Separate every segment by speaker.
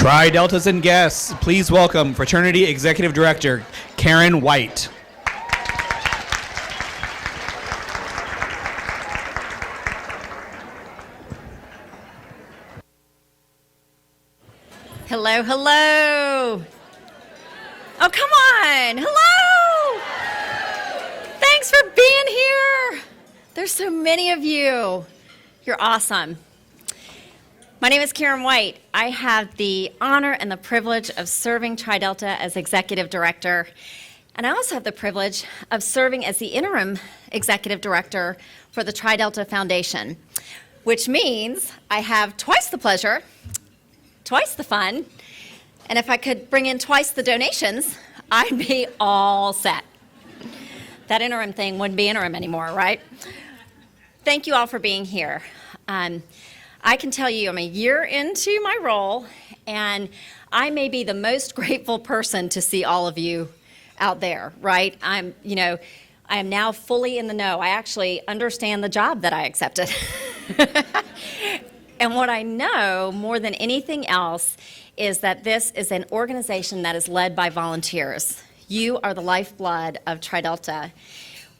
Speaker 1: Tri-Deltas and guests, please welcome Fraternity Executive Director, Karen White.
Speaker 2: Hello, hello. Oh, come on. Hello. Thanks for being here. There's so many of you. You're awesome. My name is Karen White. I have the honor and the privilege of serving Tri-Delta as Executive Director, and I also have the privilege of serving as the Interim Executive Director for the Tri-Delta Foundation, which means I have twice the pleasure, twice the fun, and if I could bring in twice the donations, I'd be all set. That interim thing wouldn't be interim anymore, right? Thank you all for being here. I can tell you I'm a year into my role, and I may be the most grateful person to see all of you out there, right? I am now fully in the know. I actually understand the job that I accepted. And what I know more than anything else is that this is an organization that is led by volunteers. You are the lifeblood of Tri-Delta.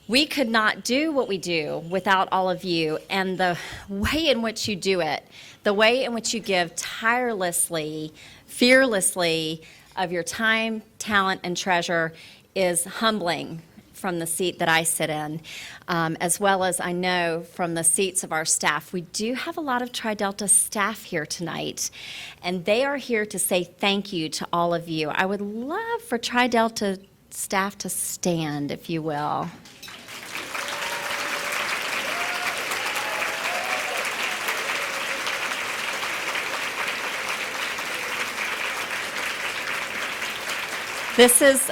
Speaker 2: We could not do what we do without all of you, and the way in which you do it, the way in which you give tirelessly, fearlessly of your time, talent, and treasure is humbling from the seat that I sit in, as well as I know from the seats of our staff. We do have a lot of Tri-Delta staff here tonight, and they are here to say thank you to all of you. I would love for Tri-Delta staff to stand, if you will. This is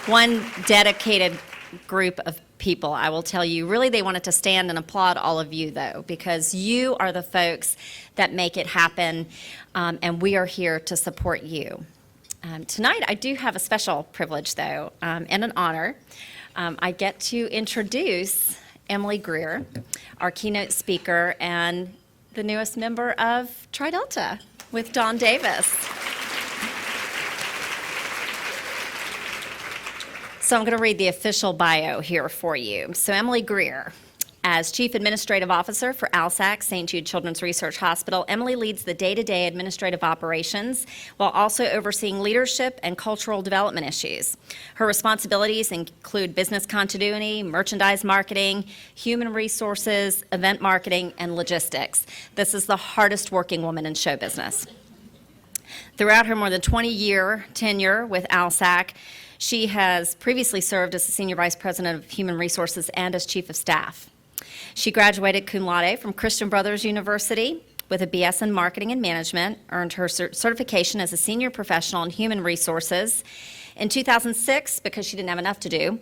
Speaker 2: one dedicated group of people, I will tell you. Really, they wanted to stand and applaud all of you, though, because you are the folks that make it happen, and we are here to support you. Tonight, I do have a special privilege, though, and an honor. I get to introduce Emily Greer, our keynote speaker, and the newest member of Tri-Delta with Dawn Davis. So I'm going to read the official bio here for you. So Emily Greer, as Chief Administrative Officer for ALSAC, St. Jude Children's Research Hospital, Emily leads the day-to-day administrative operations while also overseeing leadership and cultural development issues. Her responsibilities include business continuity, merchandise marketing, human resources, event marketing, and logistics. This is the hardest working woman in show business. Throughout her more than 20-year tenure with ALSAC, she has previously served as the Senior Vice President of Human Resources and as Chief of Staff. She graduated cum laude from Christian Brothers University with a BS in Marketing and Management, earned her certification as a Senior Professional in Human Resources. In 2006, because she didn't have enough to do,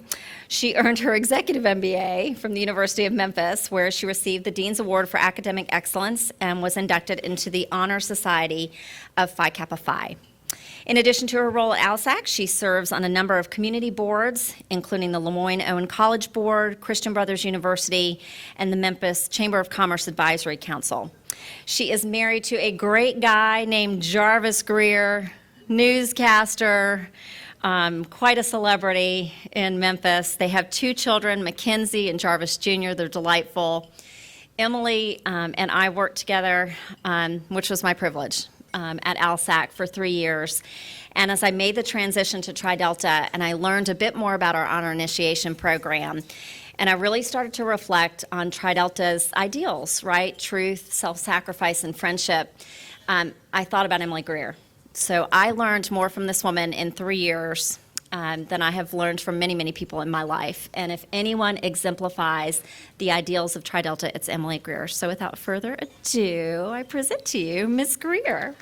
Speaker 2: she earned her Executive MBA from the University of Memphis, where she received the Dean's Award for Academic Excellence and was inducted into the Honor Society of Phi Kappa Phi. In addition to her role at ALSAC, she serves on a number of community boards, including the Lemoyne-Owen College Board, Christian Brothers University, and the Memphis Chamber of Commerce Advisory Council. She is married to a great guy named Jarvis Greer, newscaster, quite a celebrity in Memphis. They have two children, Mackenzie and Jarvis Jr. They're delightful. Emily and I worked together, which was my privilege. At ALSAC for 3 years. And as I made the transition to Tri-Delta and I learned a bit more about our honor initiation program, and I really started to reflect on Tri-Delta's ideals, right? Truth, self-sacrifice, and friendship. I thought about Emily Greer. So I learned more from this woman in 3 years than I have learned from many, many people in my life. And if anyone exemplifies the ideals of Tri-Delta, it's Emily Greer. So without further ado, I present to you Ms. Greer.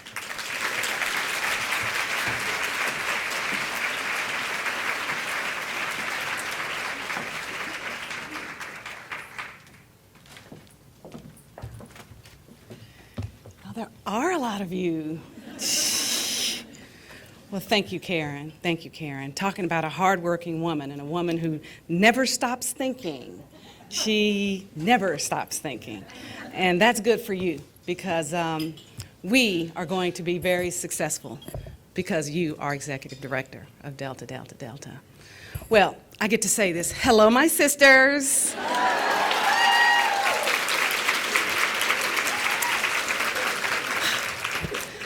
Speaker 3: Well, there are a lot of you. Well, thank you, Karen. Thank you, Karen. Talking about a hardworking woman and a woman who never stops thinking. She never stops thinking. And that's good for you because we are going to be very successful because you are executive director of Delta Delta Delta. Well, I get to say this. Hello, my sisters.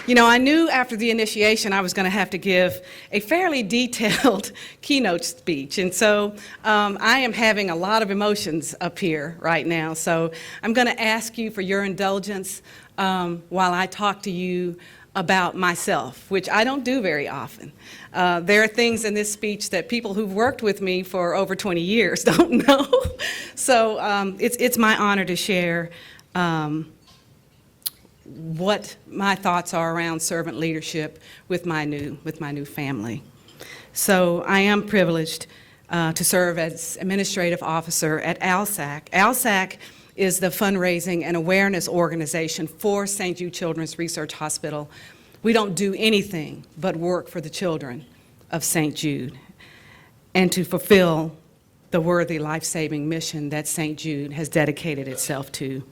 Speaker 3: You know, I knew after the initiation I was going to have to give a fairly detailed keynote speech, and so I am having a lot of emotions up here right now. So I'm going to ask you for your indulgence while I talk to you about myself, which I don't do very often. There are things in this speech that people who've worked with me for over 20 years don't know. So it's my honor to share what my thoughts are around servant leadership with my new family. So I am privileged to serve as administrative officer at ALSAC. ALSAC is the fundraising and awareness organization for St. Jude Children's Research Hospital. We don't do anything but work for the children of St. Jude and to fulfill the worthy life-saving mission that St. Jude has dedicated itself to.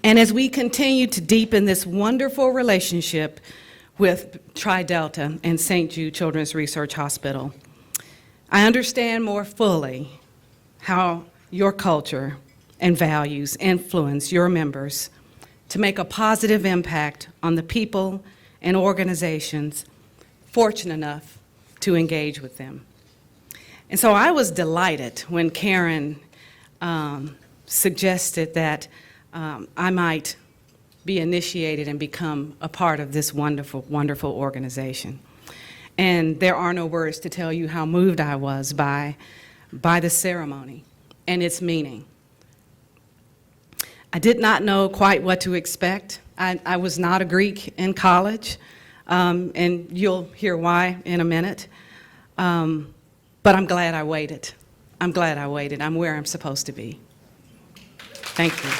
Speaker 3: And as we continue to deepen this wonderful relationship with Tri-Delta and St. Jude Children's Research Hospital, I understand more fully how your culture and values influence your members to make a positive impact on the people and organizations fortunate enough to engage with them. And so I was delighted when Karen suggested that I might be initiated and become a part of this wonderful, wonderful organization. And there are no words to tell you how moved I was by the ceremony and its meaning. I did not know quite what to expect. I was not a Greek in college, and you'll hear why in a minute. But I'm glad I waited. I'm glad I waited. I'm where I'm supposed to be. Thank you.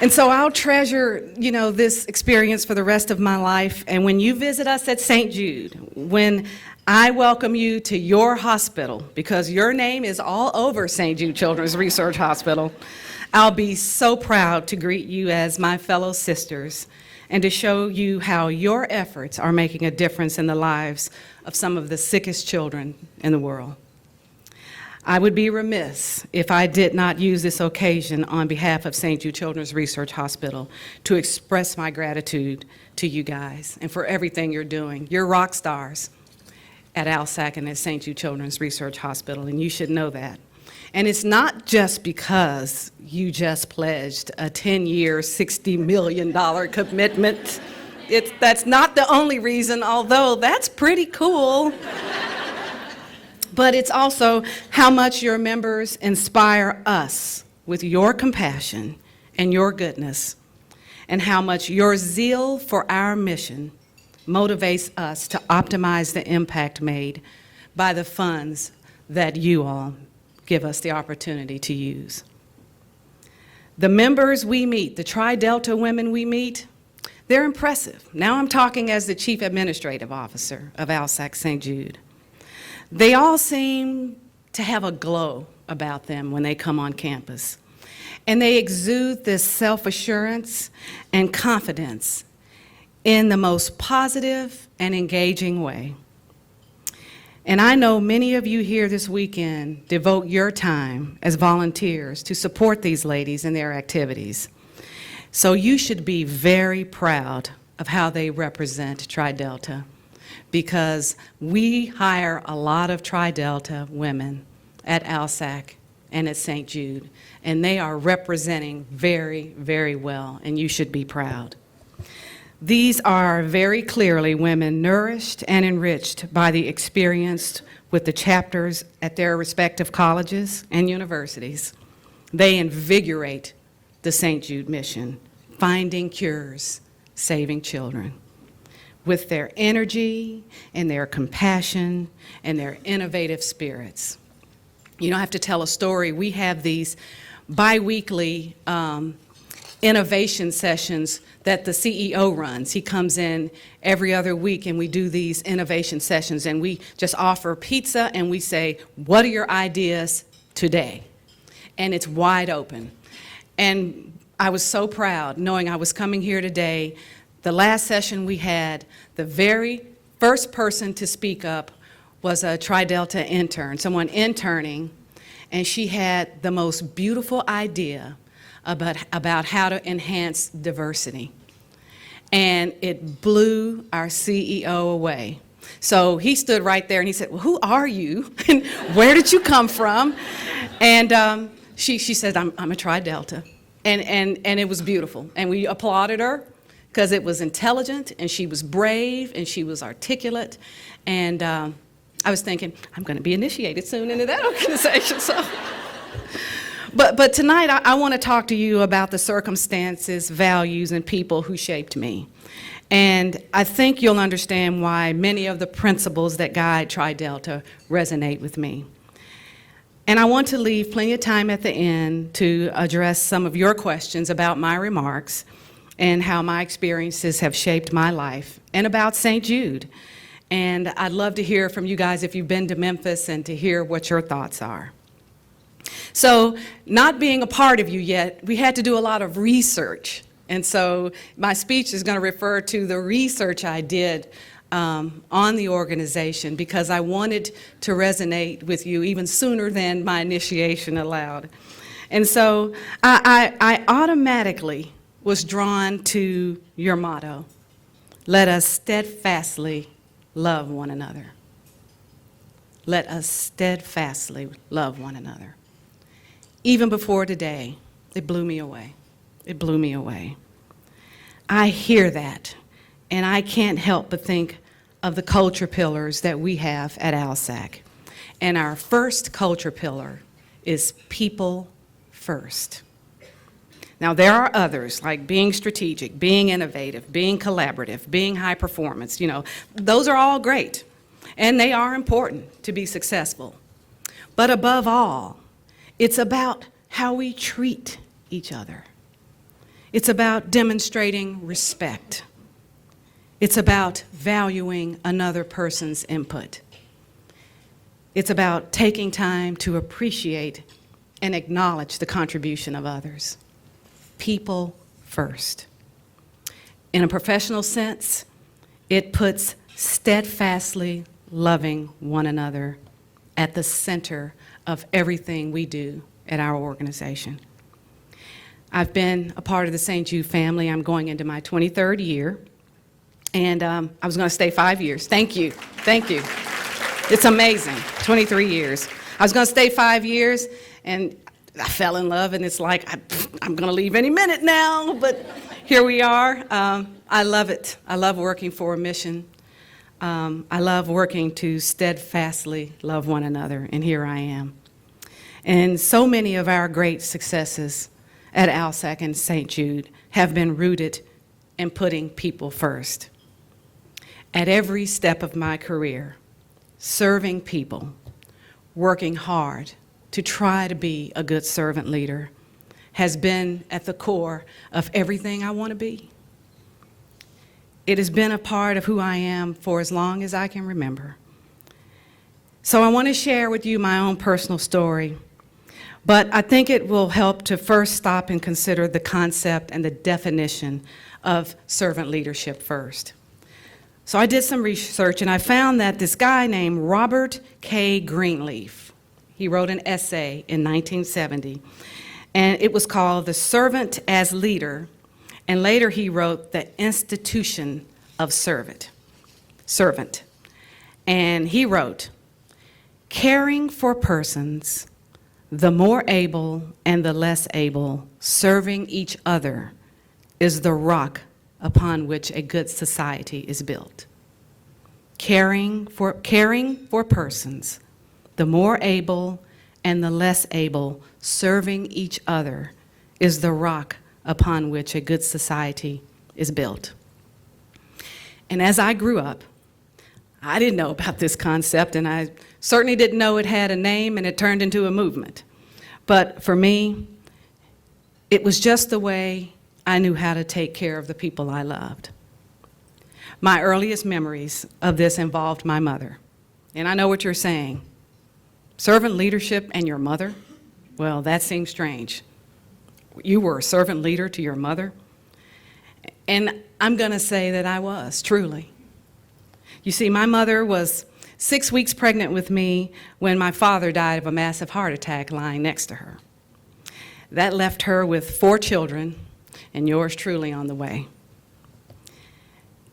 Speaker 3: And so I'll treasure, you know, this experience for the rest of my life. And when you visit us at St. Jude, when I welcome you to your hospital, because your name is all over St. Jude Children's Research Hospital, I'll be so proud to greet you as my fellow sisters and to show you how your efforts are making a difference in the lives of some of the sickest children in the world. I would be remiss if I did not use this occasion on behalf of St. Jude Children's Research Hospital to express my gratitude to you guys and for everything you're doing. You're rock stars at ALSAC and at St. Jude Children's Research Hospital, and you should know that. And it's not just because you just pledged a 10-year, $60 million commitment. That's not the only reason, although that's pretty cool. But it's also how much your members inspire us with your compassion and your goodness, and how much your zeal for our mission motivates us to optimize the impact made by the funds that you all give us the opportunity to use. The members we meet, the Tri-Delta women we meet, they're impressive. Now I'm talking as the Chief Administrative Officer of ALSAC St. Jude. They all seem to have a glow about them when they come on campus. And they exude this self-assurance and confidence in the most positive and engaging way. And I know many of you here this weekend devote your time as volunteers to support these ladies in their activities. So you should be very proud of how they represent Tri-Delta, because we hire a lot of Tri-Delta women at ALSAC and at St. Jude, and they are representing very, very well, and you should be proud. These are very clearly women nourished and enriched by the experience with the chapters at their respective colleges and universities. They invigorate the St. Jude mission, finding cures, saving children, with their energy and their compassion and their innovative spirits. You don't have to tell a story. We have these bi-weekly innovation sessions that the CEO runs. He comes in every other week and we do these innovation sessions, and we just offer pizza and we say, what are your ideas today? And it's wide open. And I was so proud knowing I was coming here today. The last session we had, the very first person to speak up was a Tri-Delta intern, someone interning, and she had the most beautiful idea about how to enhance diversity. And it blew our CEO away. So he stood right there and he said, well, who are you? And where did you come from? And she said, I'm a Tri-Delta. And it was beautiful. And we applauded her because it was intelligent and she was brave and she was articulate. And I was thinking, I'm going to be initiated soon into that organization. So. But tonight I want to talk to you about the circumstances, values, and people who shaped me. And I think you'll understand why many of the principles that guide Tri-Delta resonate with me. And I want to leave plenty of time at the end to address some of your questions about my remarks and how my experiences have shaped my life, and about St. Jude. And I'd love to hear from you guys if you've been to Memphis and to hear what your thoughts are. So, not being a part of you yet, we had to do a lot of research. And so my speech is going to refer to the research I did on the organization, because I wanted to resonate with you even sooner than my initiation allowed. And so I automatically was drawn to your motto, let us steadfastly love one another. Let us steadfastly love one another. Even before today, it blew me away. It blew me away. I hear that, and I can't help but think of the culture pillars that we have at ALSAC. And our first culture pillar is people first. Now, there are others, like being strategic, being innovative, being collaborative, being high performance. Those are all great, and they are important to be successful. But above all, it's about how we treat each other. It's about demonstrating respect. It's about valuing another person's input. It's about taking time to appreciate and acknowledge the contribution of others. People first. In a professional sense, it puts steadfastly loving one another at the center of everything we do at our organization. I've been a part of the St. Jude family. I'm going into my 23rd year, and I was going to stay 5 years. Thank you. Thank you. It's amazing, 23 years. I was going to stay 5 years, and I fell in love, and it's like, I'm going to leave any minute now, but here we are. I love it. I love working for a mission. I love working to steadfastly love one another, and here I am. And so many of our great successes at ALSAC and St. Jude have been rooted in putting people first. At every step of my career, serving people, working hard to try to be a good servant leader has been at the core of everything I want to be. It has been a part of who I am for as long as I can remember. So I want to share with you my own personal story, but I think it will help to first stop and consider the concept and the definition of servant leadership first. So I did some research, and I found that this guy named Robert K. Greenleaf, he wrote an essay in 1970, and it was called The Servant as Leader, and later he wrote The Institution of Servant. And he wrote, caring for persons, the more able and the less able, serving each other is the rock upon which a good society is built. Caring for persons, the more able and the less able, serving each other is the rock upon which a good society is built. And as I grew up, I didn't know about this concept, and I certainly didn't know it had a name and it turned into a movement. But for me, it was just the way I knew how to take care of the people I loved. My earliest memories of this involved my mother. And I know what you're saying. Servant leadership and your mother? Well, that seems strange. You were a servant leader to your mother? And I'm going to say that I was, truly. You see, my mother was 6 weeks pregnant with me when my father died of a massive heart attack lying next to her. That left her with 4 children, and yours truly on the way.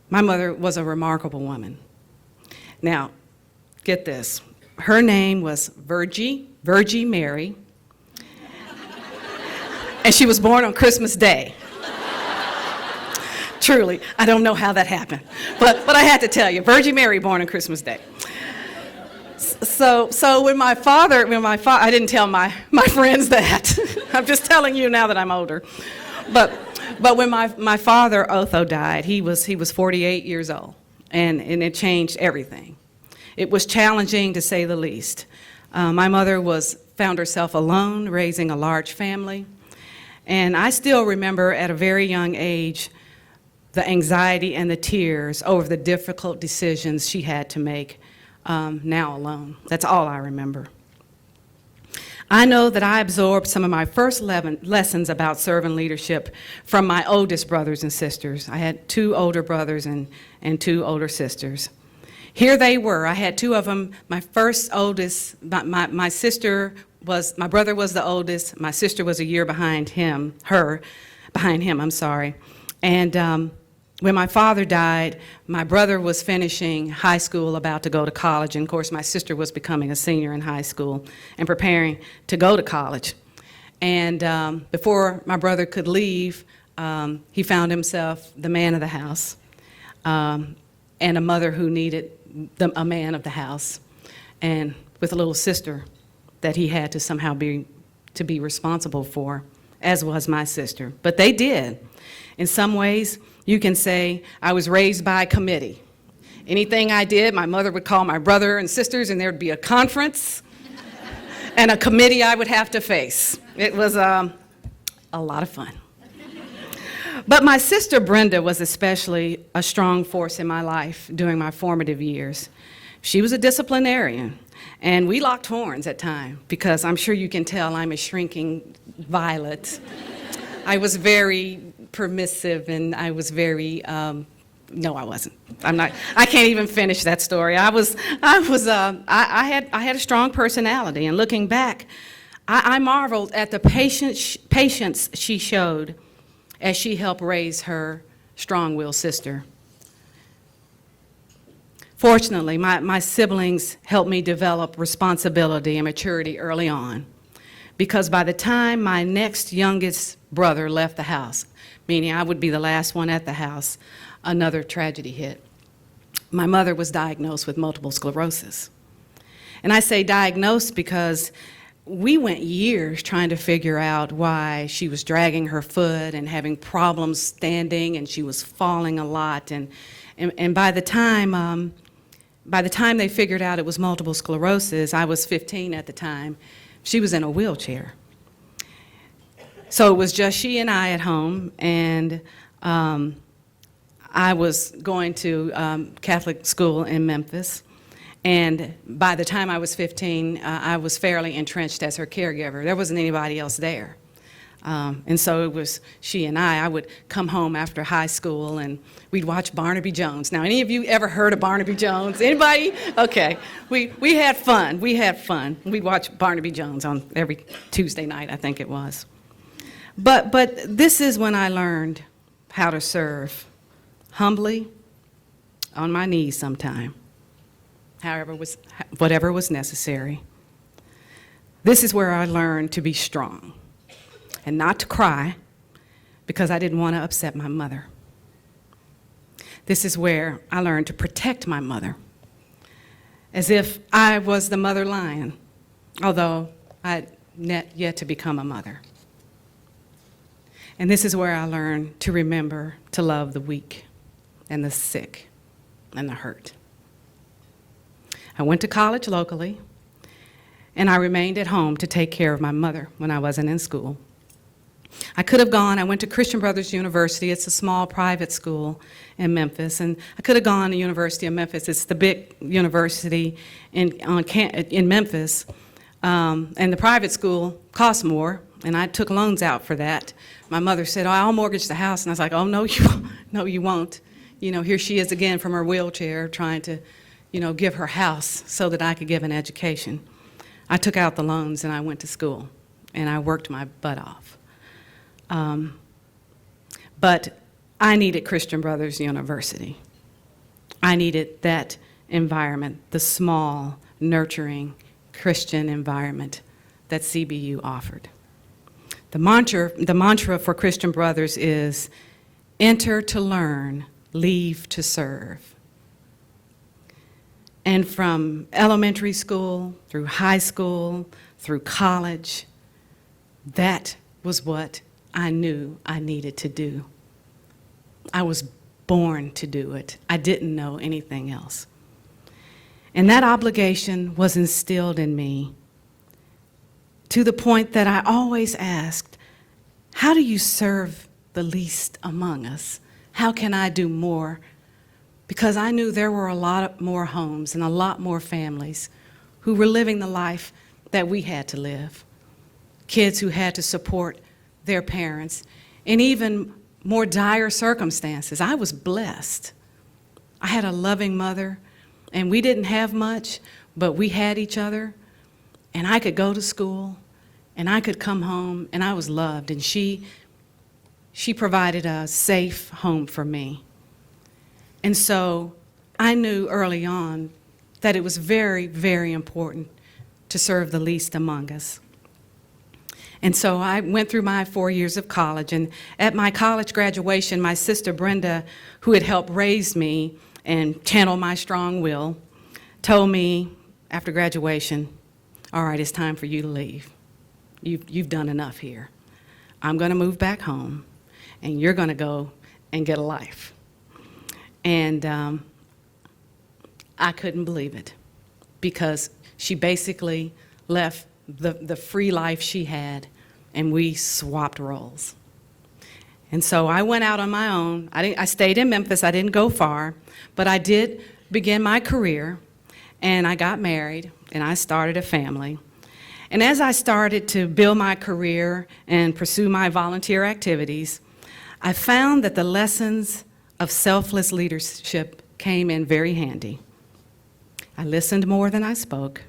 Speaker 3: My mother was a remarkable woman. Now, get this. Her name was Virgie Mary, and she was born on Christmas Day. Truly, I don't know how that happened, but I had to tell you, Virgie Mary born on Christmas Day. So when my father, I didn't tell my friends that. I'm just telling you now that I'm older. But when my father, Otho, died, he was 48 years old, and it changed everything. It was challenging, to say the least. My mother found herself alone, raising a large family, and I still remember at a very young age the anxiety and the tears over the difficult decisions she had to make, now alone. That's all I remember. I know that I absorbed some of my first lessons about servant leadership from my oldest brothers and sisters. I had 2 older brothers and 2 older sisters. Here they were. I had 2 of them. My first oldest, my brother was the oldest. My sister was a year behind him, And when my father died, my brother was finishing high school, about to go to college, and of course my sister was becoming a senior in high school and preparing to go to college. And before my brother could leave, he found himself the man of the house, and a mother who needed a man of the house, and with a little sister that he had to somehow be responsible for, as was my sister. But they did. In some ways, you can say I was raised by committee. Anything I did, my mother would call my brother and sisters, and there would be a conference and a committee I would have to face. It was a lot of fun. But my sister Brenda was especially a strong force in my life during my formative years. She was a disciplinarian, and we locked horns at times, because I'm sure you can tell I'm a shrinking violet. I was very permissive, and I was very, no, I wasn't. I can't even finish that story. I had a strong personality, and looking back, I marveled at the patience she showed as she helped raise her strong-willed sister. Fortunately, my siblings helped me develop responsibility and maturity early on, because by the time my next youngest brother left the house, meaning I would be the last one at the house, another tragedy hit. My mother was diagnosed with multiple sclerosis. And I say diagnosed because we went years trying to figure out why she was dragging her foot and having problems standing, and she was falling a lot. And by the time they figured out it was multiple sclerosis, I was 15 at the time, she was in a wheelchair. So it was just she and I at home, and I was going to Catholic school in Memphis. And by the time I was 15, I was fairly entrenched as her caregiver. There wasn't anybody else there. And so it was she and I. I would come home after high school, and we'd watch Barnaby Jones. Now, any of you ever heard of Barnaby Jones? Anybody? Okay. We had fun. We had fun. We'd watch Barnaby Jones on every Tuesday night, I think it was. But this is when I learned how to serve humbly, on my knees sometime, whatever was necessary. This is where I learned to be strong and not to cry, because I didn't want to upset my mother. This is where I learned to protect my mother, as if I was the mother lion, although I had yet to become a mother. And this is where I learned to remember to love the weak and the sick and the hurt. I went to college locally, and I remained at home to take care of my mother when I wasn't in school. I could have gone. I went to Christian Brothers University. It's a small private school in Memphis, and I could have gone to University of Memphis. It's the big university in Memphis, and the private school costs more, and I took loans out for that. My mother said, "Oh, I'll mortgage the house," and I was like, "Oh, no, no, you won't." Here she is again from her wheelchair trying to, give her house so that I could give an education. I took out the loans and I went to school, and I worked my butt off. But I needed Christian Brothers University. I needed that environment, the small, nurturing Christian environment that CBU offered. The mantra for Christian Brothers is, enter to learn, leave to serve. And from elementary school, through high school, through college, that was what I knew I needed to do. I was born to do it. I didn't know anything else. And that obligation was instilled in me to the point that I always asked, how do you serve the least among us? How can I do more? Because I knew there were a lot more homes and a lot more families who were living the life that we had to live. Kids who had to support their parents in even more dire circumstances. I was blessed. I had a loving mother, and we didn't have much, but we had each other, and I could go to school, and I could come home, and I was loved, and she provided a safe home for me. And so I knew early on that it was very, very important to serve the least among us. And so I went through my 4 years of college, and at my college graduation, my sister Brenda, who had helped raise me and channel my strong will, told me after graduation, all right, it's time for you to leave. You've done enough here. I'm going to move back home, and you're going to go and get a life. And I couldn't believe it, because she basically left the free life she had, and we swapped roles. And so I went out on my own. I stayed in Memphis. I didn't go far, but I did begin my career, and I got married, and I started a family. And as I started to build my career and pursue my volunteer activities, I found that the lessons of selfless leadership came in very handy. I listened more than I spoke.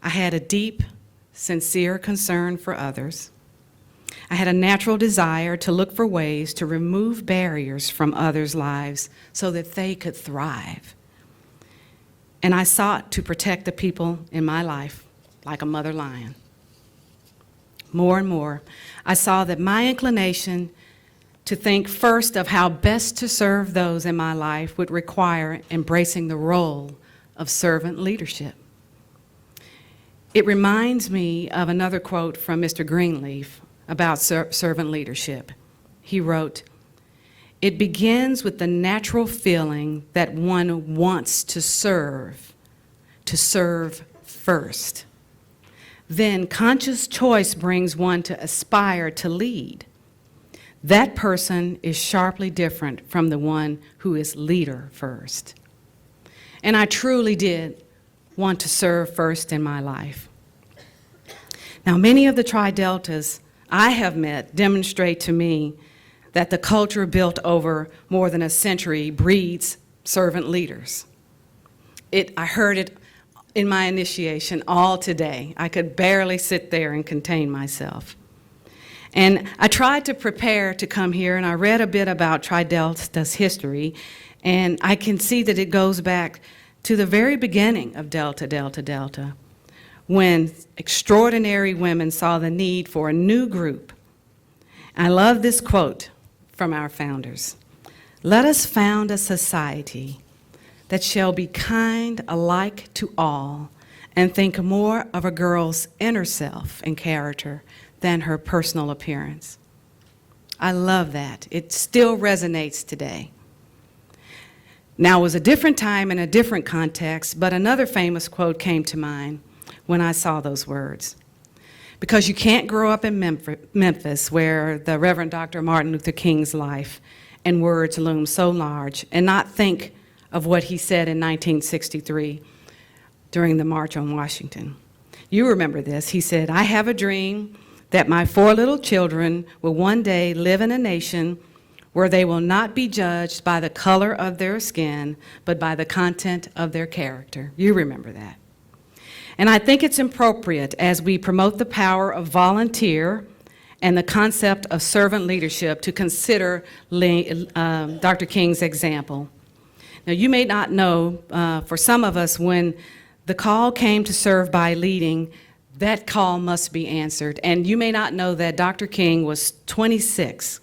Speaker 3: I had a deep, sincere concern for others. I had a natural desire to look for ways to remove barriers from others' lives so that they could thrive. And I sought to protect the people in my life like a mother lion. More and more, I saw that my inclination to think first of how best to serve those in my life would require embracing the role of servant leadership. It reminds me of another quote from Mr. Greenleaf about servant leadership. He wrote, "It begins with the natural feeling that one wants to serve first. Then conscious choice brings one to aspire to lead. That person is sharply different from the one who is leader first." And I truly did want to serve first in my life. Now, many of the Tri-Deltas I have met demonstrate to me that the culture built over more than a century breeds servant leaders. I heard it in my initiation all today. I could barely sit there and contain myself. And I tried to prepare to come here, and I read a bit about Tri-Delta's history, and I can see that it goes back to the very beginning of Delta, when extraordinary women saw the need for a new group. I love this quote from our founders. "Let us found a society that shall be kind alike to all and think more of a girl's inner self and character than her personal appearance." I love that. It still resonates today. Now, it was a different time and a different context, but another famous quote came to mind when I saw those words. Because you can't grow up in Memphis, where the Reverend Dr. Martin Luther King's life and words loom so large, and not think of what he said in 1963 during the March on Washington. You remember this. He said, "I have a dream that my 4 little children will one day live in a nation where they will not be judged by the color of their skin, but by the content of their character. You remember that. And I think it's appropriate as we promote the power of volunteer and the concept of servant leadership to consider Dr. King's example. Now, you may not know, for some of us, when the call came to serve by leading, that call must be answered. And you may not know that Dr. King was 26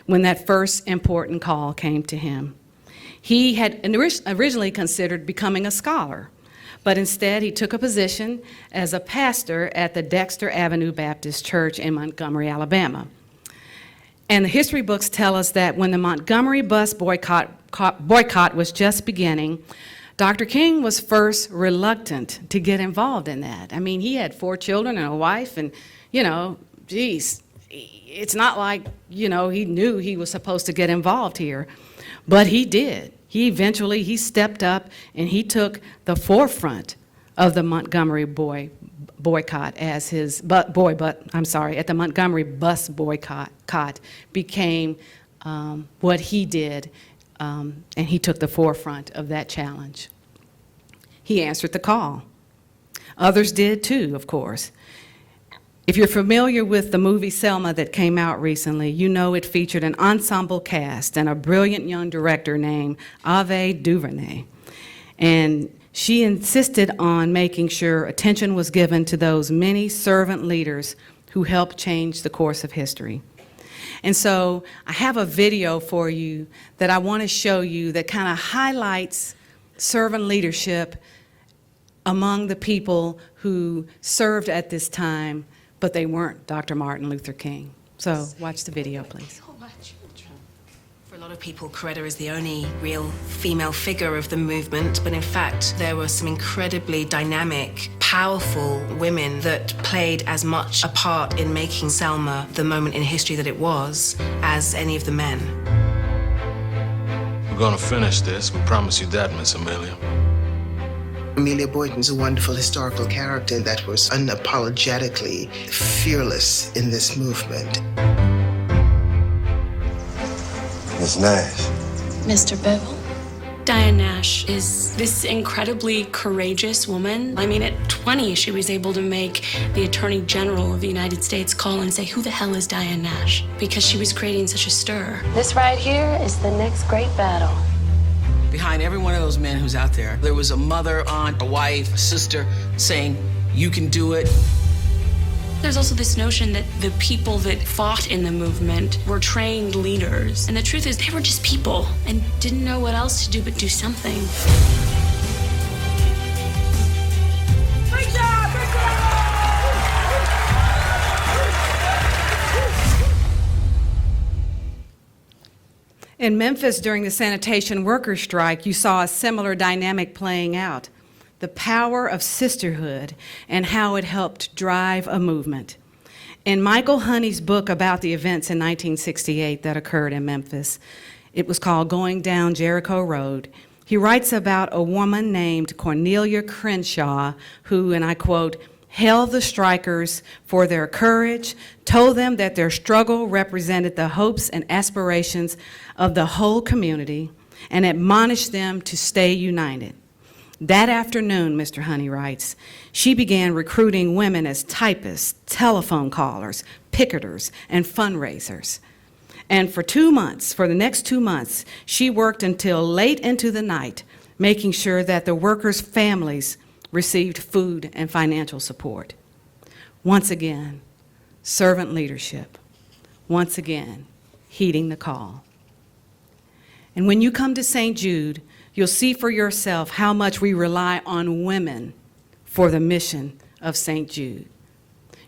Speaker 3: when that first important call came to him. He had originally considered becoming a scholar, but instead he took a position as a pastor at the Dexter Avenue Baptist Church in Montgomery, Alabama. And the history books tell us that when the Montgomery bus boycott was just beginning, Dr. King was first reluctant to get involved in that. I mean, he had 4 children and a wife, and, geez, it's not like, he knew he was supposed to get involved here, but he did. He stepped up and he took the forefront of the Montgomery boycott as his, at the Montgomery bus boycott became what he did, and he took the forefront of that challenge. He answered the call. Others did too, of course. If you're familiar with the movie Selma that came out recently, you know it featured an ensemble cast and a brilliant young director named Ava DuVernay. And she insisted on making sure attention was given to those many servant leaders who helped change the course of history. And so I have a video for you that I want to show you that kind of highlights servant leadership among the people who served at this time, but they weren't Dr. Martin Luther King. So watch the video, please.
Speaker 4: For a lot of people, Coretta is the only real female figure of the movement, but in fact, there were some incredibly dynamic, powerful women that played as much a part in making Selma the moment in history that it was as any of the men.
Speaker 5: We're gonna finish this. We promise you that, Miss Amelia.
Speaker 6: Amelia Boynton's a wonderful historical character that was unapologetically fearless in this movement.
Speaker 5: Miss Nash.
Speaker 7: Mr. Bevel. Diane Nash is this incredibly courageous woman. I mean, at 20, she was able to make the Attorney General of the United States call and say, "Who the hell is Diane Nash?" Because she was creating such a stir.
Speaker 8: This right here is the next great battle.
Speaker 9: Behind every one of those men who's out there, there was a mother, aunt, a wife, a sister saying, "You can do it."
Speaker 7: There's also this notion that the people that fought in the movement were trained leaders. And the truth is, they were just people and didn't know what else to do but do something.
Speaker 3: Great job! Great job! In Memphis, during the sanitation workers' strike, you saw a similar dynamic playing out. The power of sisterhood and how it helped drive a movement. In Michael Honey's book about the events in 1968 that occurred in Memphis, it was called Going Down Jericho Road, he writes about a woman named Cornelia Crenshaw who, and I quote, hailed the strikers for their courage, told them that their struggle represented the hopes and aspirations of the whole community, and admonished them to stay united. That afternoon, Mr. Honey writes, she began recruiting women as typists, telephone callers, picketers, and fundraisers. And for the next 2 months, she worked until late into the night, making sure that the workers' families received food and financial support. Once again, servant leadership. Once again, heeding the call. And when you come to St. Jude, you'll see for yourself how much we rely on women for the mission of St. Jude.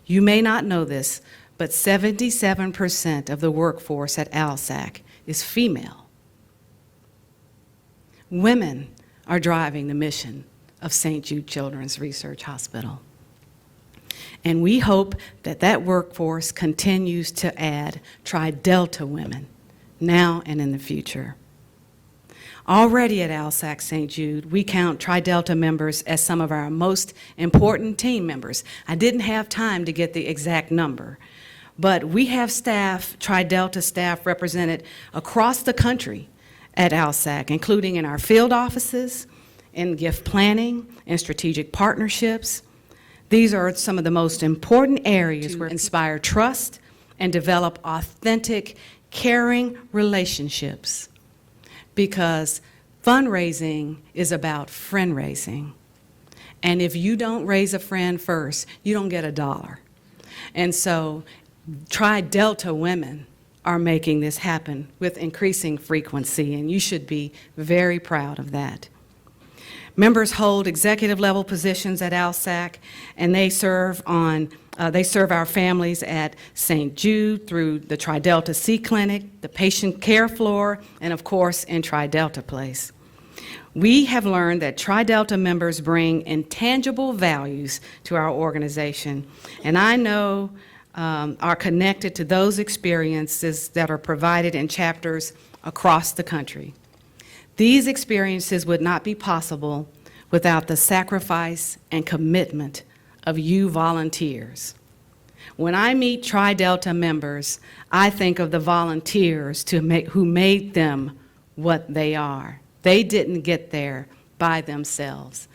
Speaker 3: You may not know this, but 77% of the workforce at ALSAC is female. Women are driving the mission of St. Jude Children's Research Hospital. And we hope that that workforce continues to add Tri-Delta women now and in the future. Already at ALSAC St. Jude, we count Tri Delta members as some of our most important team members. I didn't have time to get the exact number, but we have staff, Tri Delta staff, represented across the country at ALSAC, including in our field offices, in gift planning, and strategic partnerships. These are some of the most important areas where inspire trust and develop authentic, caring relationships. Because fundraising is about friend raising. And if you don't raise a friend first, you don't get $1. And so Tri Delta women are making this happen with increasing frequency, and you should be very proud of that. Members hold executive level positions at ALSAC, and they serve our families at St. Jude through the Tri Delta C Clinic, the patient care floor, and of course in Tri Delta Place. We have learned that Tri Delta members bring intangible values to our organization, and I know are connected to those experiences that are provided in chapters across the country. These experiences would not be possible without the sacrifice and commitment of you volunteers. When I meet Tri Delta members, I think of the volunteers who made them what they are. They didn't get there by themselves.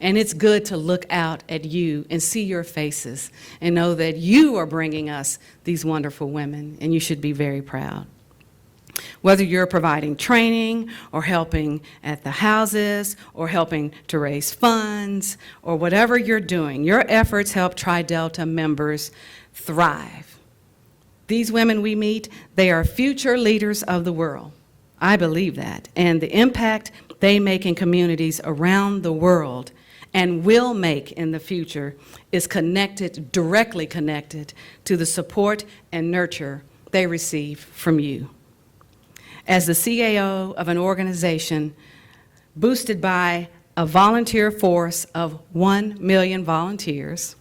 Speaker 3: And it's good to look out at you and see your faces and know that you are bringing us these wonderful women, and you should be very proud. Whether you're providing training or helping at the houses or helping to raise funds or whatever you're doing, your efforts help Tri Delta members thrive. These women we meet, they are future leaders of the world. I believe that. And the impact they make in communities around the world and will make in the future is directly connected to the support and nurture they receive from you. As the CAO of an organization boosted by a volunteer force of 1 million volunteers,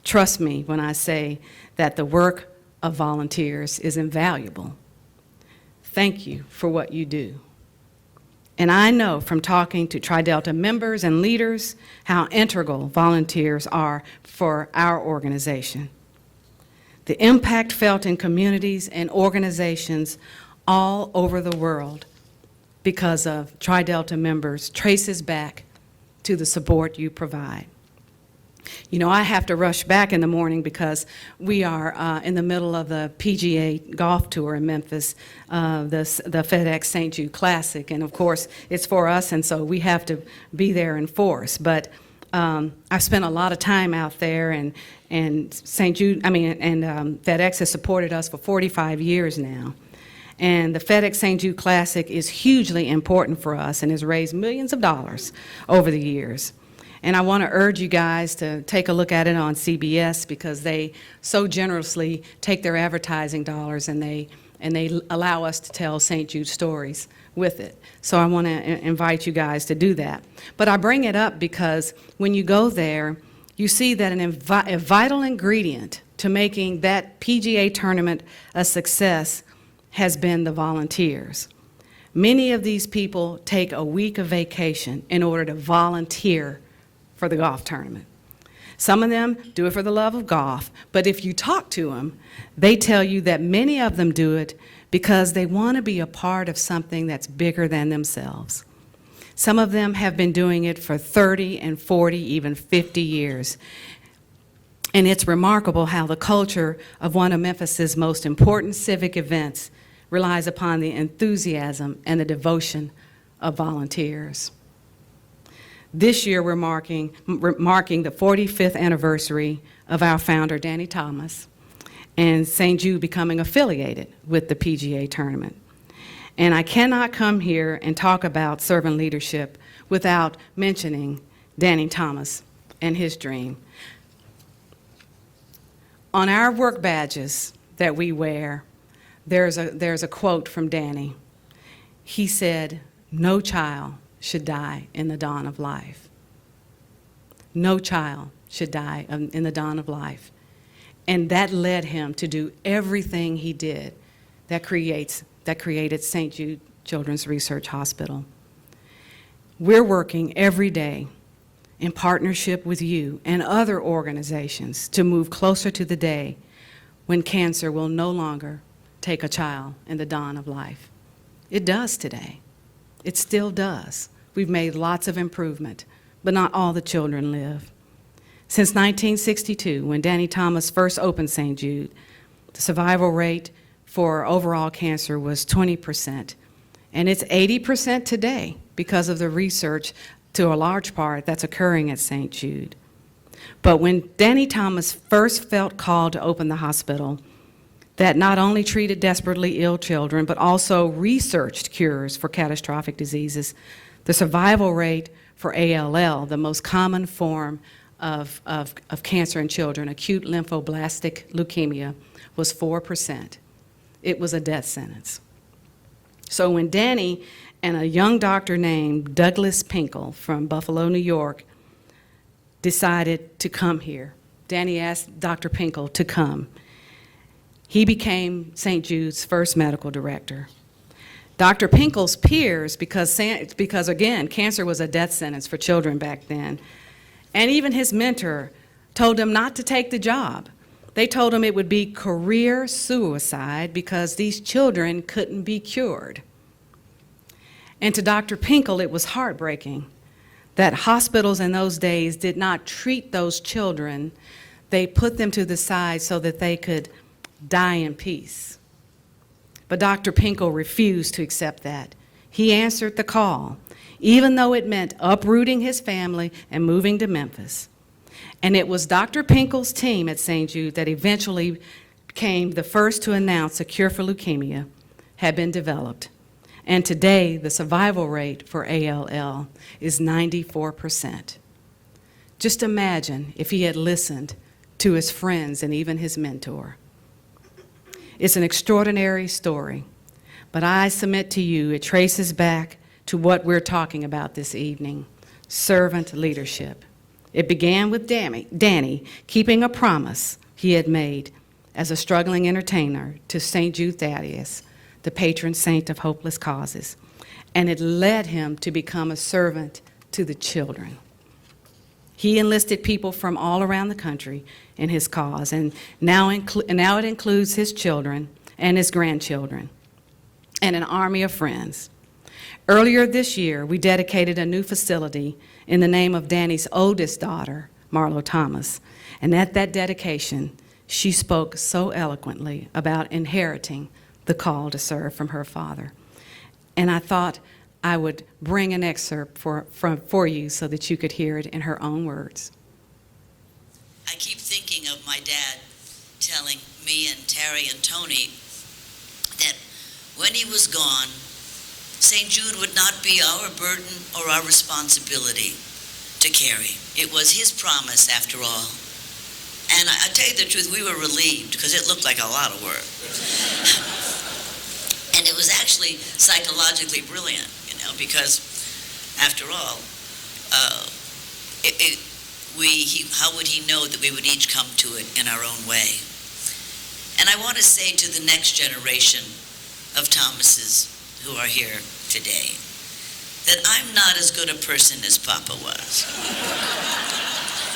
Speaker 3: trust me when I say that the work of volunteers is invaluable. Thank you for what you do. And I know from talking to Tri Delta members and leaders how integral volunteers are for our organization. The impact felt in communities and organizations all over the world because of Tri Delta members traces back to the support you provide. You know, I have to rush back in the morning because we are in the middle of the PGA golf tour in Memphis, the FedEx St. Jude Classic, and of course it's for us, and so we have to be there in force. But I've spent a lot of time out there, and St. Jude, FedEx has supported us for 45 years now. And the FedEx St. Jude Classic is hugely important for us and has raised millions of dollars over the years. And I want to urge you guys to take a look at it on CBS because they so generously take their advertising dollars and they allow us to tell St. Jude stories with it. So I want to invite you guys to do that. But I bring it up because when you go there, you see that a vital ingredient to making that PGA tournament a success has been the volunteers. Many of these people take a week of vacation in order to volunteer for the golf tournament. Some of them do it for the love of golf, but if you talk to them, they tell you that many of them do it because they want to be a part of something that's bigger than themselves. Some of them have been doing it for 30 and 40, even 50 years. And it's remarkable how the culture of one of Memphis's most important civic events relies upon the enthusiasm and the devotion of volunteers. This year we're marking the 45th anniversary of our founder, Danny Thomas, and St. Jude becoming affiliated with the PGA tournament. And I cannot come here and talk about servant leadership without mentioning Danny Thomas and his dream. On our work badges that we wear, there's a quote from Danny. He said, "No child should die in the dawn of life. No child should die in the dawn of life." And that led him to do everything he did that created St. Jude Children's Research Hospital. We're working every day in partnership with you and other organizations to move closer to the day when cancer will no longer take a child in the dawn of life. It does today. It still does. We've made lots of improvement, but not all the children live. Since 1962, when Danny Thomas first opened St. Jude, the survival rate for overall cancer was 20%, and it's 80% today because of the research, to a large part, that's occurring at St. Jude. But when Danny Thomas first felt called to open the hospital, that not only treated desperately ill children, but also researched cures for catastrophic diseases, the survival rate for ALL, the most common form of cancer in children, acute lymphoblastic leukemia, was 4%. It was a death sentence. So when Danny and a young doctor named Douglas Pinkel from Buffalo, New York, decided to come here, Danny asked Dr. Pinkel to come. He became St. Jude's first medical director. Dr. Pinkel's peers, because again, cancer was a death sentence for children back then, and even his mentor told him not to take the job. They told him it would be career suicide because these children couldn't be cured. And to Dr. Pinkel, it was heartbreaking that hospitals in those days did not treat those children. They put them to the side so that they could die in peace. But Dr. Pinkel refused to accept that. He answered the call, even though it meant uprooting his family and moving to Memphis. And it was Dr. Pinkel's team at St. Jude that eventually became the first to announce a cure for leukemia had been developed. And today, the survival rate for ALL is 94%. Just imagine if he had listened to his friends and even his mentor. It's an extraordinary story, but I submit to you it traces back to what we're talking about this evening, servant leadership. It began with Danny keeping a promise he had made as a struggling entertainer to St. Jude Thaddeus, the patron saint of hopeless causes, and it led him to become a servant to the children. He enlisted people from all around the country in his cause, and now it includes his children and his grandchildren, and an army of friends. Earlier this year, we dedicated a new facility in the name of Danny's oldest daughter, Marlo Thomas, and at that dedication, she spoke so eloquently about inheriting the call to serve from her father. And I thought I would bring an excerpt for you so that you could hear it in her own words.
Speaker 10: I keep thinking of my dad telling me and Terry and Tony that when he was gone, St. Jude would not be our burden or our responsibility to carry. It was his promise after all. And I tell you the truth, we were relieved because it looked like a lot of work. And it was actually psychologically brilliant, because after all, how would he know that we would each come to it in our own way? And I want to say to the next generation of Thomases who are here today that I'm not as good a person as Papa was.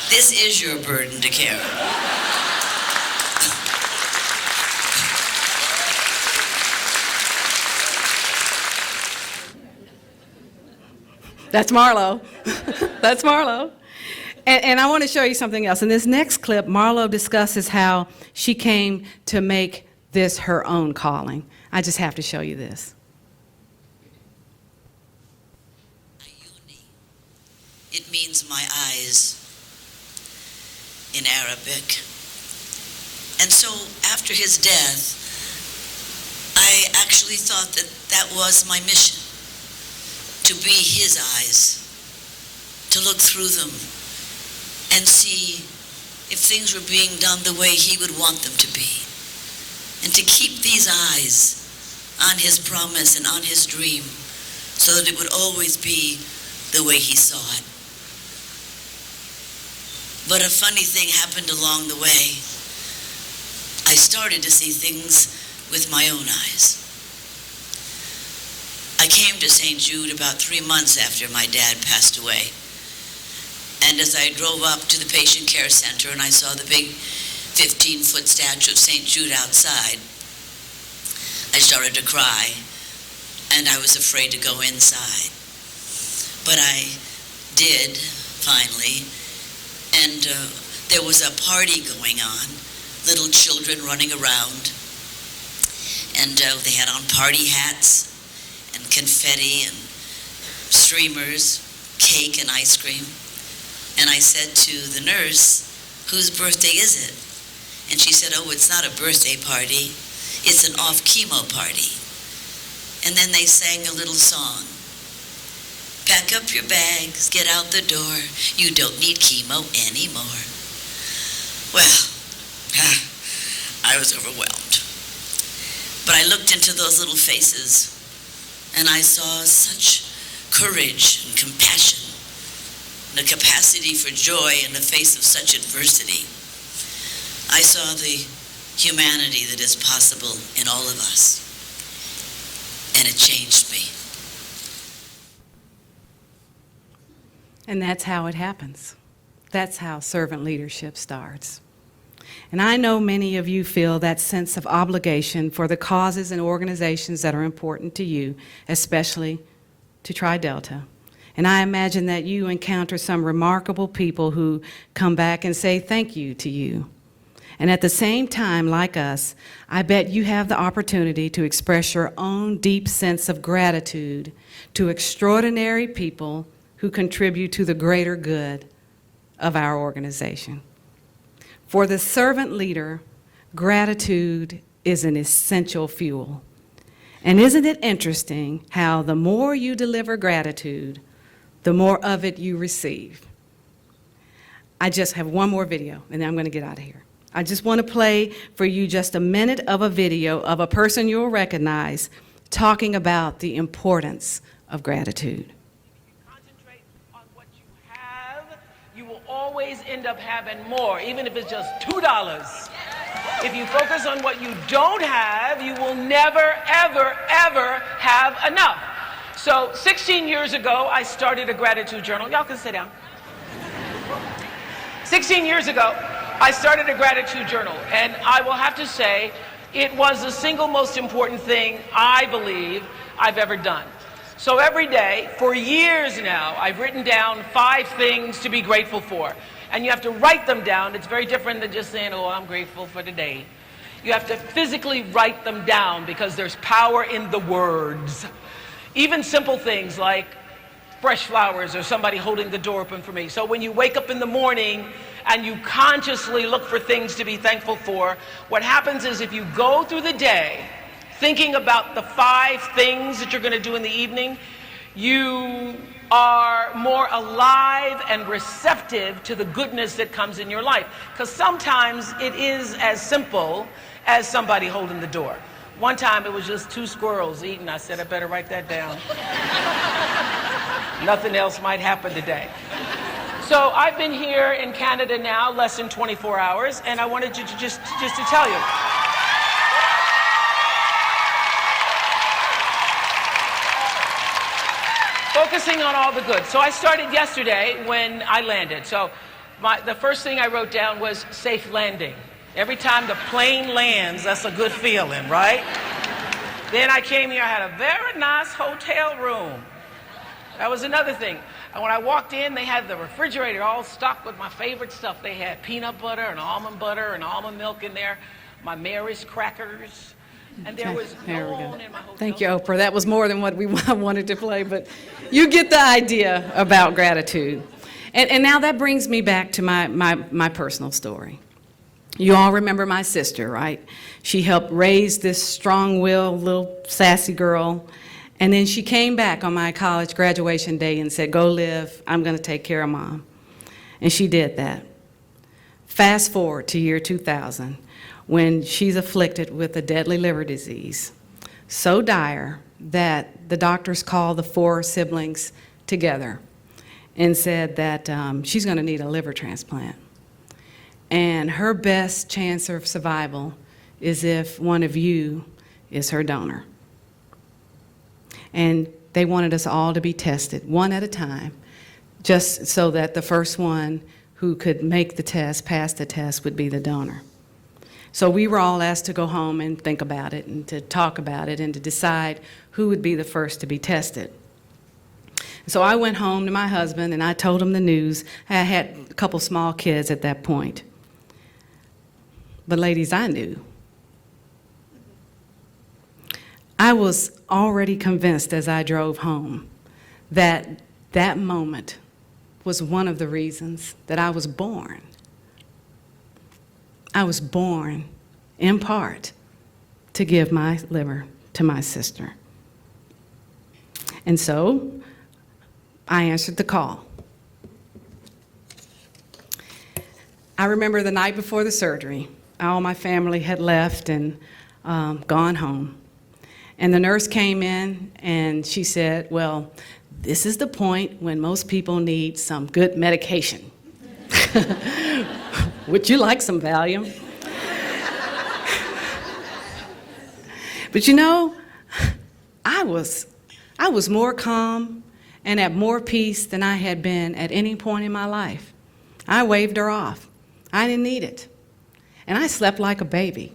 Speaker 10: This is your burden to carry.
Speaker 3: That's Marlo. That's Marlo. And I want to show you something else. In this next clip, Marlo discusses how she came to make this her own calling. I just have to show you this.
Speaker 10: It means my eyes in Arabic. And so after his death, I actually thought that that was my mission, to be his eyes, to look through them and see if things were being done the way he would want them to be, and to keep these eyes on his promise and on his dream so that it would always be the way he saw it. But a funny thing happened along the way. I started to see things with my own eyes. I came to St. Jude about 3 months after my dad passed away. And as I drove up to the patient care center and I saw the big 15-foot statue of St. Jude outside, I started to cry, and I was afraid to go inside. But I did, finally, and there was a party going on, little children running around, and they had on party hats and confetti and streamers, cake and ice cream. And I said to the nurse, "Whose birthday is it?" And she said, "Oh, it's not a birthday party. It's an off-chemo party." And then they sang a little song. "Pack up your bags, get out the door. You don't need chemo anymore." Well, I was overwhelmed. But I looked into those little faces, and I saw such courage and compassion, and a capacity for joy in the face of such adversity. I saw the humanity that is possible in all of us, and it changed me.
Speaker 3: And that's how it happens. That's how servant leadership starts. And I know many of you feel that sense of obligation for the causes and organizations that are important to you, especially to Tri Delta. And I imagine that you encounter some remarkable people who come back and say thank you to you. And at the same time, like us, I bet you have the opportunity to express your own deep sense of gratitude to extraordinary people who contribute to the greater good of our organization. For the servant leader, gratitude is an essential fuel. And isn't it interesting how the more you deliver gratitude, the more of it you receive? I just have one more video, and then I'm going to get out of here. I just want to play for you just a minute of a video of a person you'll recognize talking about the importance of gratitude.
Speaker 11: Concentrate on what you have, you will always end up having more, even if it's just $2. If you focus on what you don't have, you will never, ever, ever have enough. So 16 years ago, I started a gratitude journal. Y'all can sit down. 16 years ago, I started a gratitude journal, and I will have to say, it was the single most important thing I believe I've ever done. So every day, for years now, I've written down 5 things to be grateful for. And you have to write them down. It's very different than just saying, oh, I'm grateful for today. You have to physically write them down because there's power in the words. Even simple things like fresh flowers or somebody holding the door open for me. So when you wake up in the morning and you consciously look for things to be thankful for, what happens is if you go through the day thinking about the 5 things that you're going to do in the evening, you are more alive and receptive to the goodness that comes in your life. Because sometimes it is as simple as somebody holding the door. One time it was just 2 squirrels eating. I said, I better write that down. Nothing else might happen today. So I've been here in Canada now less than 24 hours, and I wanted to just to tell you. Focusing on all the good. So I started yesterday when I landed. So the first thing I wrote down was safe landing. Every time the plane lands, that's a good feeling, right? Then I came here, I had a very nice hotel room. That was another thing. And when I walked in, they had the refrigerator all stocked with my favorite stuff. They had peanut butter and almond milk in there, my Mary's crackers. And there was no one in my hotel.
Speaker 3: Thank you, Oprah. That was more than what we wanted to play, but you get the idea about gratitude. And now that brings me back to my personal story. You all remember my sister, right? She helped raise this strong-willed little sassy girl, and then she came back on my college graduation day and said, go live, I'm going to take care of Mom. And she did that. Fast forward to year 2000, when she's afflicted with a deadly liver disease, so dire that the doctors called the 4 siblings together and said that she's going to need a liver transplant. And her best chance of survival is if one of you is her donor. And They wanted us all to be tested, one at a time, just so that the first one who could make the test, pass the test, would be the donor. So we were all asked to go home and think about it and to talk about it and to decide who would be the first to be tested. So I went home to my husband and I told him the news. I had a couple small kids at that point. But ladies, I knew. I was already convinced as I drove home that that moment was one of the reasons that I was born. I was born, in part, to give my liver to my sister. And so I answered the call. I remember the night before the surgery, all my family had left and gone home. And the nurse came in and she said, well, this is the point when most people need some good medication. Would you like some Valium? But you know, I was more calm and at more peace than I had been at any point in my life. I waved her off. I didn't need it. And I slept like a baby.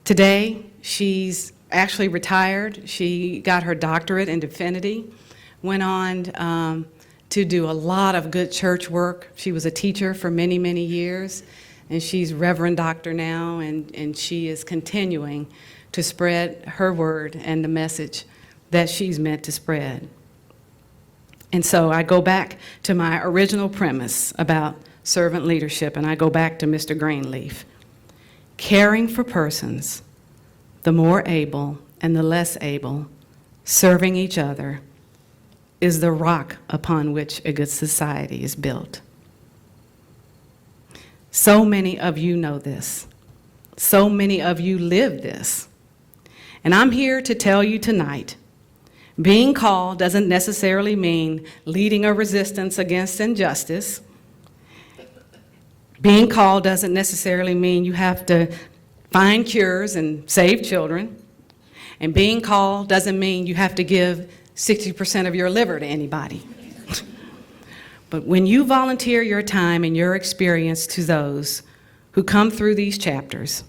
Speaker 3: Today, she's actually retired. She got her doctorate in divinity, went on to do a lot of good church work. She was a teacher for many, many years, and she's Reverend Doctor now, and she is continuing to spread her word and the message that she's meant to spread. And so I go back to my original premise about servant leadership, and I go back to Mr. Greenleaf. Caring for persons, the more able and the less able, serving each other, is the rock upon which a good society is built. So many of you know this. So many of you live this. And I'm here to tell you tonight, being called doesn't necessarily mean leading a resistance against injustice. Being called doesn't necessarily mean you have to find cures and save children. And being called doesn't mean you have to give 60% of your liver to anybody. But when you volunteer your time and your experience to those who come through these chapters,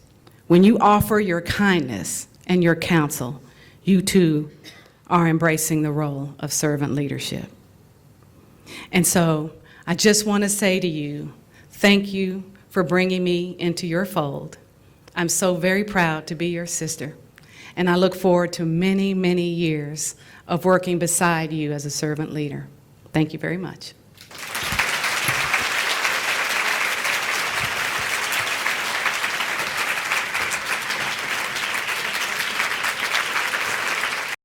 Speaker 3: when you offer your kindness and your counsel, you too are embracing the role of servant leadership. And so I just want to say to you, thank you for bringing me into your fold. I'm so very proud to be your sister, and I look forward to many, many years of working beside you as a servant leader. Thank you very much.